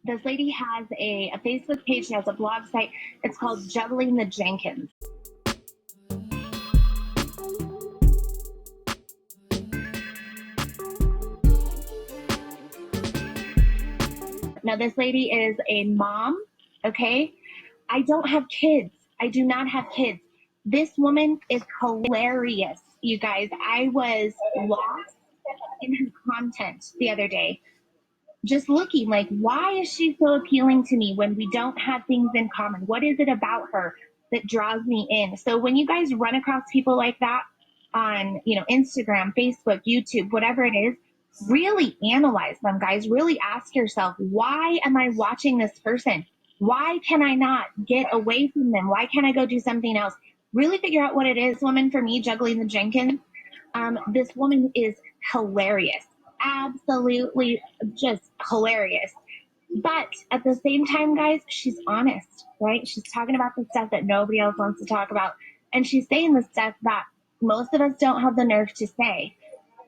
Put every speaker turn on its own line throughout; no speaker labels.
This lady has a Facebook page. She has a blog site. It's called Juggling the Jenkins. Now, this lady is a mom, okay? I don't have kids. I do not have kids. This woman is hilarious, you guys. I was lost in her content the other day, just looking like, why is she so appealing to me when we don't have things in common? What is it about her that draws me in? So when you guys run across people like that on, Instagram, Facebook, YouTube, whatever it is, really analyze them, guys. Really ask yourself, why am I watching this person? Why can I not get away from them? Why can't I go do something else? Really figure out what it is. Woman, for me, Juggling the Jenkins, this woman is hilarious. Absolutely just hilarious. But at the same time, guys, she's honest, right? She's talking about the stuff that nobody else wants to talk about. And she's saying the stuff that most of us don't have the nerve to say.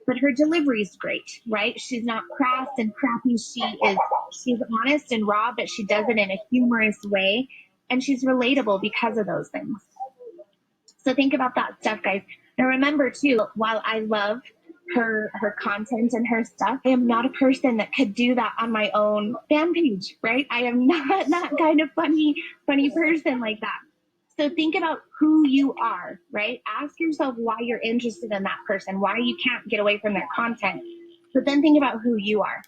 But her delivery is great, right? She's not crass and crappy. She's honest and raw, but she does it in a humorous way. And she's relatable because of those things. So think about that stuff, guys. And remember too, while I love her content and her stuff, I am not a person that could do that on my own fan page, right? I am not that kind of funny person like that. So think about who you are, right? Ask yourself why you're interested in that person, why you can't get away from their content. But then think about who you are.